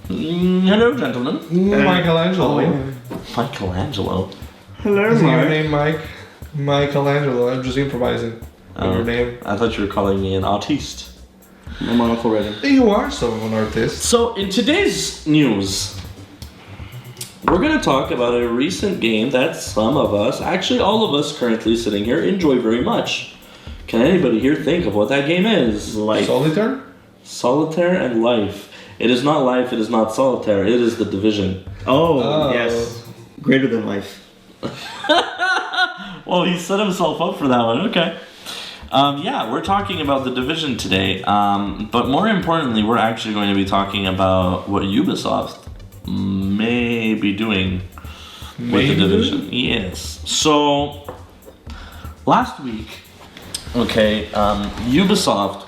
Hello, gentlemen. Michelangelo. Michelangelo. Hello, Isn't your Mark. name Mike? Michelangelo. I'm just improvising on your name. I thought you were calling me an artiste. I'm on already. You are so of an artist. So, in today's news, we're going to talk about a recent game that some of us, actually all of us currently sitting here, enjoy very much. Can anybody here think of what that game is? Life. Solitaire? Solitaire and Life. It is not Life, it is not Solitaire, it is The Division. Oh, yes. Greater than life. Well, he set himself up for that one, okay. Yeah, we're talking about The Division today, but more importantly, we're actually going to be talking about what Ubisoft may be doing with The Division. Yes. So, last week, Ubisoft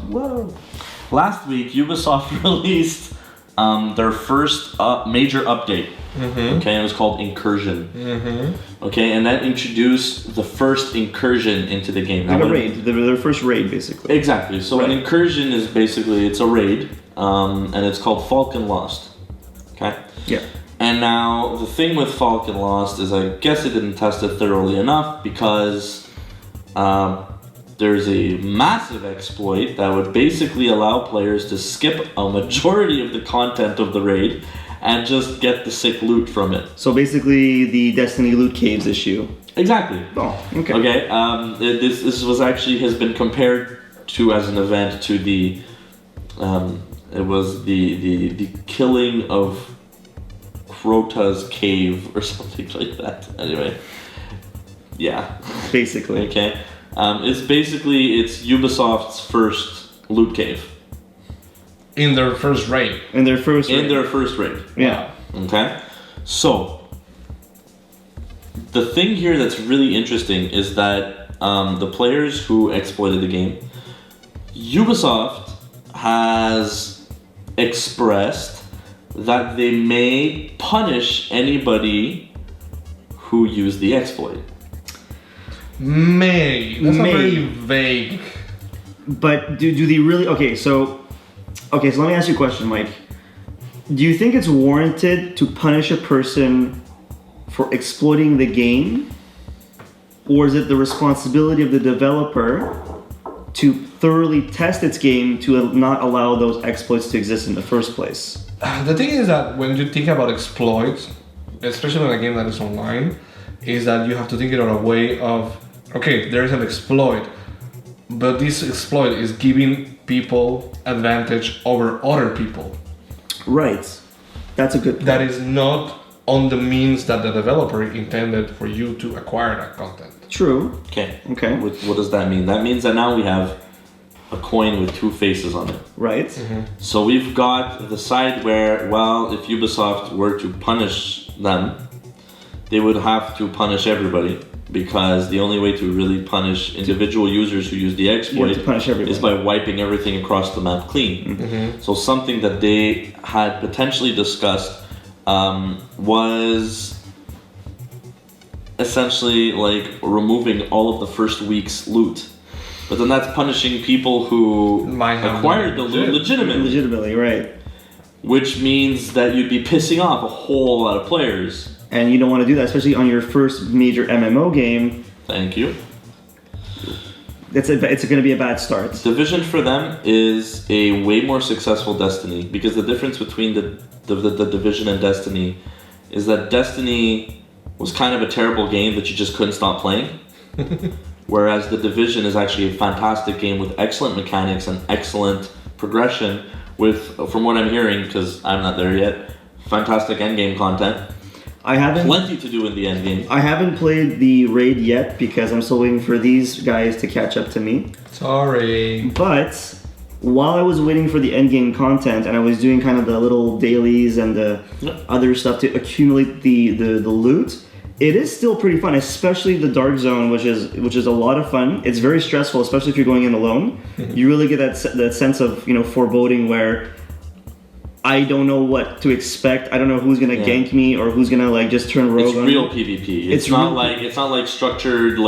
released their first their update. Okay, it was called Incursion. Okay, and that introduced the first incursion into the game. Like a raid. Their first raid, basically. Exactly. So an incursion is basically, it's a raid, and it's called Falcon Lost. Okay? Yeah. And now, the thing with Falcon Lost is I guess it didn't test it thoroughly enough because there's a massive exploit that would basically allow players to skip a majority of the content of the raid and just get the sick loot from it. So basically the Destiny loot caves issue. Exactly. Oh, okay. Okay, this was actually, has been compared to as an event to the, it was the killing of Crota's cave or something like that. Anyway, yeah. Basically. Okay. It's Ubisoft's first loot cave. In their first raid. In their first raid. Yeah. Okay. So, the thing here that's really interesting is that the players who exploited the game, Ubisoft has expressed that they may punish anybody who used the exploit. That's not very vague. But do they really... Okay, so let me ask you a question, Mike. Do you think it's warranted to punish a person for exploiting the game? Or is it the responsibility of the developer to thoroughly test its game to not allow those exploits to exist in the first place? The thing is that when you think about exploits, especially in a game that is online, is that you have to think it on a way of, okay, there is an exploit, but this exploit is giving people advantage over other people. Right. That's a good point. That is not on the means that the developer intended for you to acquire that content. True. Okay. Okay. What does that mean? That means that now we have a coin with two faces on it. Right. So we've got the side where, well, if Ubisoft were to punish them, they would have to punish everybody, because the only way to really punish individual users who use the exploit is by wiping everything across the map clean. So something that they had potentially discussed was essentially like removing all of the first week's loot. But then that's punishing people who acquired the loot legitimately. Legitimately, right. Which means that you'd be pissing off a whole lot of players. And you don't want to do that, especially on your first major MMO game. Thank you. It's going to be a bad start. Division for them is a way more successful Destiny, because the difference between the Division and Destiny is that Destiny was kind of a terrible game that you just couldn't stop playing. Whereas the Division is actually a fantastic game with excellent mechanics and excellent progression with, from what I'm hearing, because I'm not there yet, fantastic endgame content. Plenty to do in the endgame. I haven't played the raid yet because I'm still waiting for these guys to catch up to me. Sorry. But while I was waiting for the endgame content and I was doing kind of the little dailies and the other stuff to accumulate the loot, it is still pretty fun, especially the dark zone, which is a lot of fun. It's very stressful, especially if you're going in alone. You really get that sense of, foreboding where I don't know what to expect. I don't know who's gonna gank me or who's gonna just turn rogue. It's real PvP. It's not like structured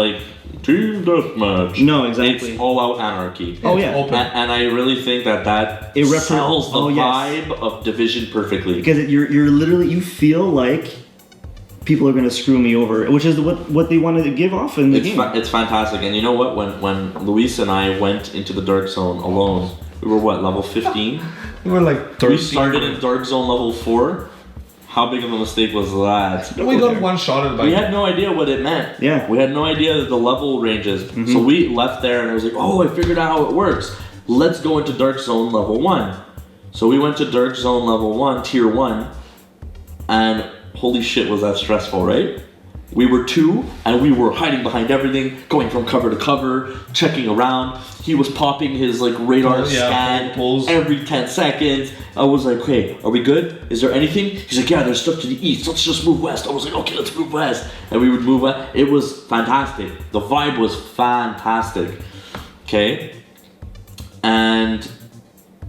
team deathmatch. No, exactly. It's all out anarchy. Oh yeah, Open. And I really think that It sells the yes. vibe of Division perfectly. because you're literally, you feel like people are gonna screw me over, which is what they wanted to give off in the game. It's fantastic. And you know what? When Luis and I went into the Dark Zone alone, we were what, level 15? We were like 13. We started in Dark Zone level 4. How big of a mistake was that? We got one-shotted by We had no idea what it meant. Yeah. We had no idea that the level ranges. So we left there and I was like, oh, I figured out how it works. Let's go into Dark Zone level 1. So we went to Dark Zone level 1, tier 1, and holy shit was that stressful, right? We were 2 and we were hiding behind everything, going from cover to cover, checking around. He was popping his like radar scan pulls. every 10 seconds. I was like, okay, are we good? Is there anything? He's like, yeah, there's stuff to the east. Let's just move west. I was like, okay, let's move west. And we would move west. It was fantastic. The vibe was fantastic. Okay? And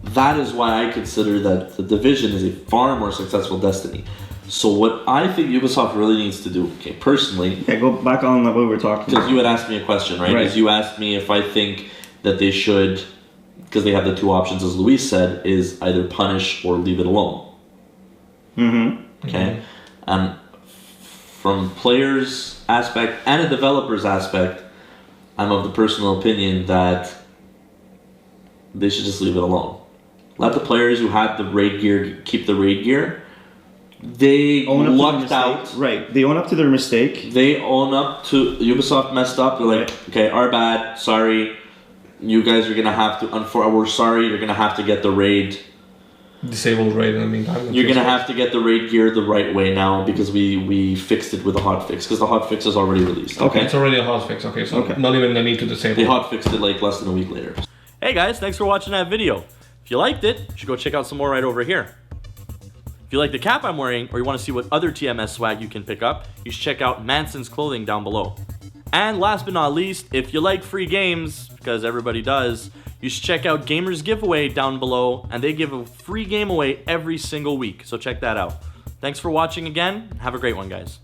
that is why I consider that the Division is a far more successful Destiny. So what I think Ubisoft really needs to do, okay, personally, Yeah, go back on what we were talking because about. you had asked me a question, right? Right. As you asked me if I think that they should, because they have the two options, as Luis said, is either punish or leave it alone. Mm-hmm. Okay? And from players' aspect and a developer's aspect, I'm of the personal opinion that they should just leave it alone. Let the players who had the raid gear keep the raid gear. They Own up lucked to their out. mistake. Right. They own up to their mistake. They own up to Ubisoft messed up. They're like, okay, our bad. Sorry, you guys are gonna have to. We're sorry. You're gonna have to get the raid. Disabled raid in the meantime. You're gonna have to get the raid gear the right way now because we fixed it with a hotfix because the hotfix is already released. Okay. It's already a hotfix. Okay, so not even the need to disable. They hotfixed it like less than a week later. Hey guys, thanks for watching that video. If you liked it, you should go check out some more right over here. If you like the cap I'm wearing, or you want to see what other TMS swag you can pick up, you should check out Manson's clothing down below. And last but not least, if you like free games, because everybody does, you should check out Gamers Giveaway down below, and they give a free game away every single week, so check that out. Thanks for watching again, have a great one guys.